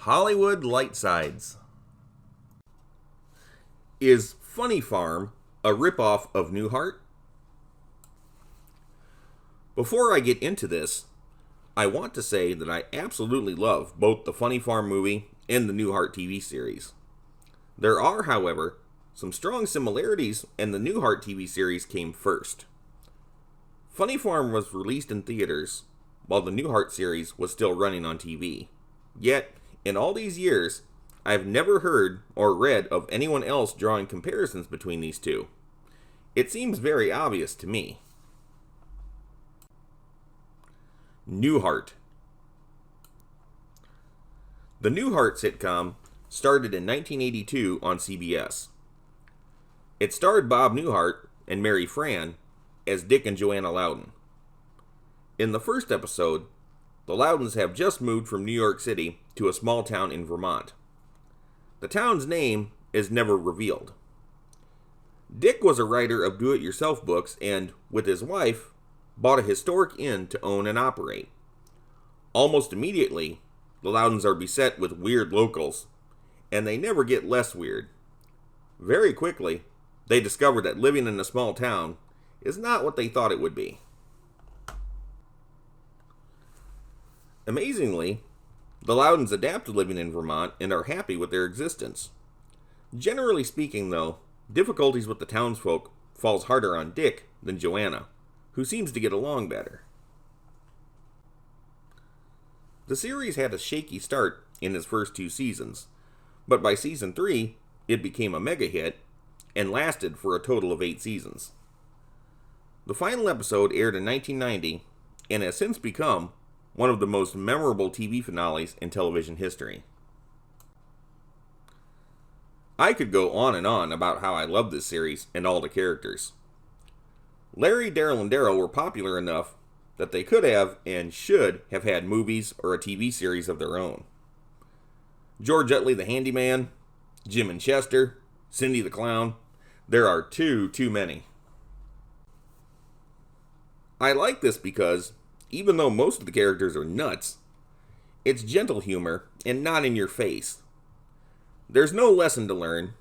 Hollywood Lightsides. Is Funny Farm a ripoff of Newhart? Before I get into this, I want to say that I absolutely love both the Funny Farm movie and the Newhart TV series. There are, however, some strong similarities, and the Newhart TV series came first. Funny Farm was released in theaters, while the Newhart series was still running on TV. Yet, in all these years, I've never heard or read of anyone else drawing comparisons between these two. It seems very obvious to me. Newhart. The Newhart sitcom started in 1982 on CBS. It starred Bob Newhart and Mary Fran as Dick and Joanna Loudon. In the first episode, the Loudons have just moved from New York City to a small town in Vermont. The town's name is never revealed. Dick was a writer of do-it-yourself books and, with his wife, bought a historic inn to own and operate. Almost immediately, the Loudons are beset with weird locals, and they never get less weird. Very quickly, they discover that living in a small town is not what they thought it would be. Amazingly, the Loudons adapt to living in Vermont and are happy with their existence. Generally speaking, though, difficulties with the townsfolk falls harder on Dick than Joanna, who seems to get along better. The series had a shaky start in its first 2 seasons, but by season 3, it became a mega hit and lasted for a total of 8 seasons. The final episode aired in 1990 and has since become one of the most memorable TV finales in television history. I could go on and on about how I love this series and all the characters. Larry, Daryl, and Daryl were popular enough that they could have and should have had movies or a TV series of their own. George Utley the Handyman, Jim and Chester, Cindy the Clown, there are too many. I like this because, even though most of the characters are nuts, it's gentle humor and not in your face. There's no lesson to learn,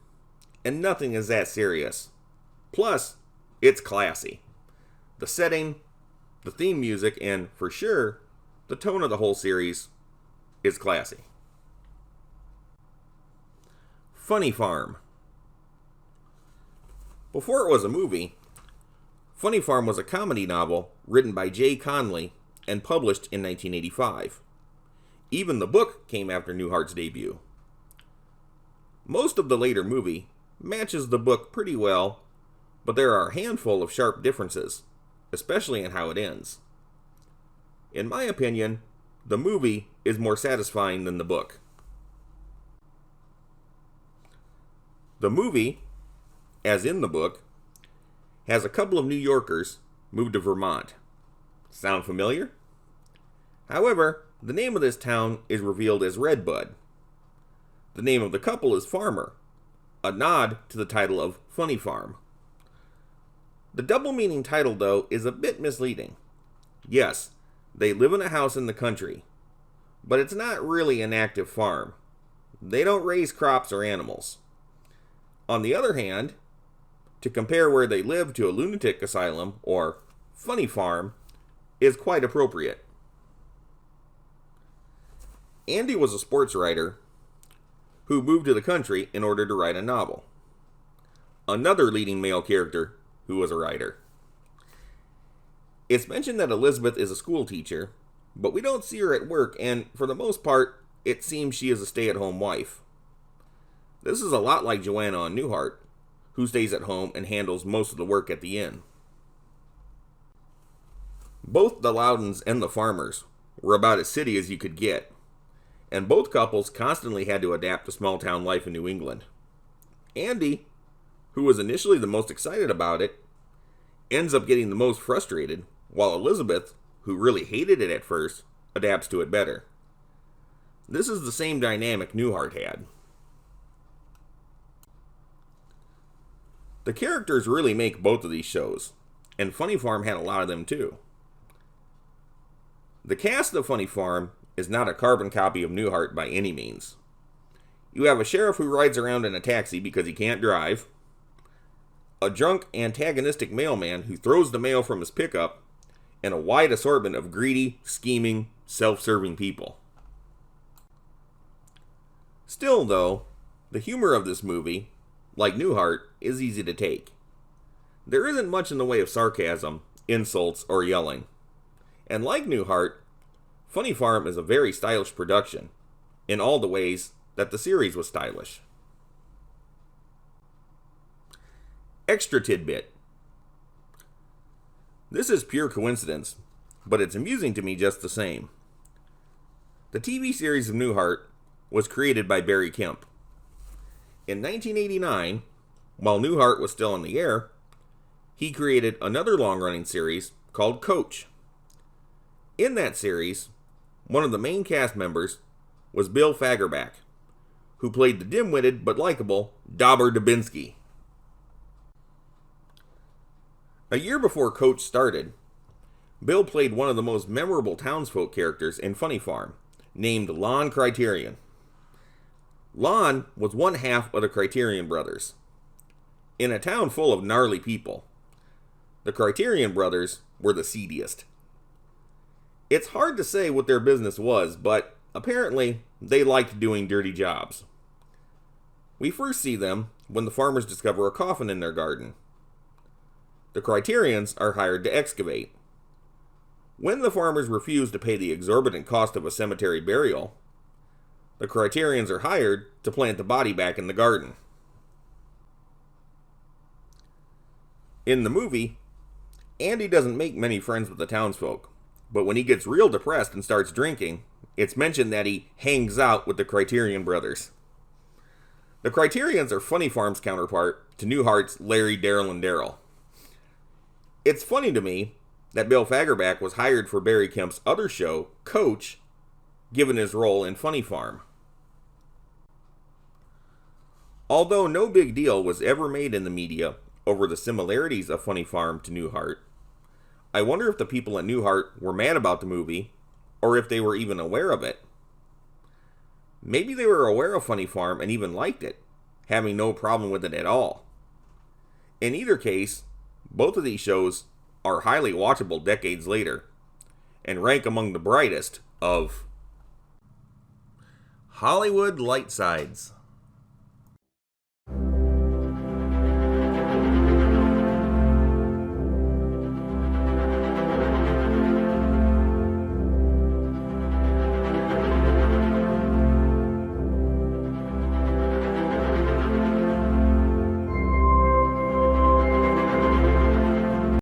and nothing is that serious. Plus, it's classy. The setting, the theme music, and, for sure, the tone of the whole series is classy. Funny Farm. Before it was a movie, Funny Farm was a comedy novel written by Jay Conley and published in 1985. Even the book came after Newhart's debut. Most of the later movie matches the book pretty well, but there are a handful of sharp differences, especially in how it ends. In my opinion, the movie is more satisfying than the book. The movie, as in the book, has a couple of New Yorkers move to Vermont. Sound familiar? However, the name of this town is revealed as Redbud. The name of the couple is Farmer, a nod to the title of Funny Farm. The double-meaning title, though, is a bit misleading. Yes, they live in a house in the country, but it's not really an active farm. They don't raise crops or animals. On the other hand, to compare where they live to a lunatic asylum or funny farm is quite appropriate. Andy was a sports writer who moved to the country in order to write a novel. Another leading male character who was a writer. It's mentioned that Elizabeth is a school teacher, but we don't see her at work, and for the most part, it seems she is a stay-at-home wife. This is a lot like Joanna on Newhart, who stays at home and handles most of the work at the inn. Both the Loudons and the Farmers were about as city as you could get, and both couples constantly had to adapt to small-town life in New England. Andy, who was initially the most excited about it, ends up getting the most frustrated, while Elizabeth, who really hated it at first, adapts to it better. This is the same dynamic Newhart had. The characters really make both of these shows, and Funny Farm had a lot of them too. The cast of Funny Farm is not a carbon copy of Newhart by any means. You have a sheriff who rides around in a taxi because he can't drive, a drunk, antagonistic mailman who throws the mail from his pickup, and a wide assortment of greedy, scheming, self-serving people. Still, though, the humor of this movie, like Newhart, is easy to take. There isn't much in the way of sarcasm, insults, or yelling. And like Newhart, Funny Farm is a very stylish production, in all the ways that the series was stylish. Extra tidbit. This is pure coincidence, but it's amusing to me just the same. The TV series of Newhart was created by Barry Kemp. In 1989, while Newhart was still in the air, he created another long-running series called Coach. In that series, one of the main cast members was Bill Fagerback, who played the dim-witted but likable Dauber Dubinsky. A year before Coach started, Bill played one of the most memorable townsfolk characters in Funny Farm, named Lon Criterion. Lon was one half of the Criterion brothers. In a town full of gnarly people, the Criterion brothers were the seediest. It's hard to say what their business was, but apparently they liked doing dirty jobs. We first see them when the farmers discover a coffin in their garden. The Criterions are hired to excavate. When the farmers refuse to pay the exorbitant cost of a cemetery burial, the Criterions are hired to plant the body back in the garden. In the movie, Andy doesn't make many friends with the townsfolk, but when he gets real depressed and starts drinking, it's mentioned that he hangs out with the Criterion brothers. The Criterions are Funny Farm's counterpart to Newhart's Larry, Daryl, and Daryl. It's funny to me that Bill Fagerback was hired for Barry Kemp's other show, Coach, given his role in Funny Farm. Although no big deal was ever made in the media over the similarities of Funny Farm to Newhart, I wonder if the people at Newhart were mad about the movie, or if they were even aware of it. Maybe they were aware of Funny Farm and even liked it, having no problem with it at all. In either case, both of these shows are highly watchable decades later, and rank among the brightest of Hollywood light sides.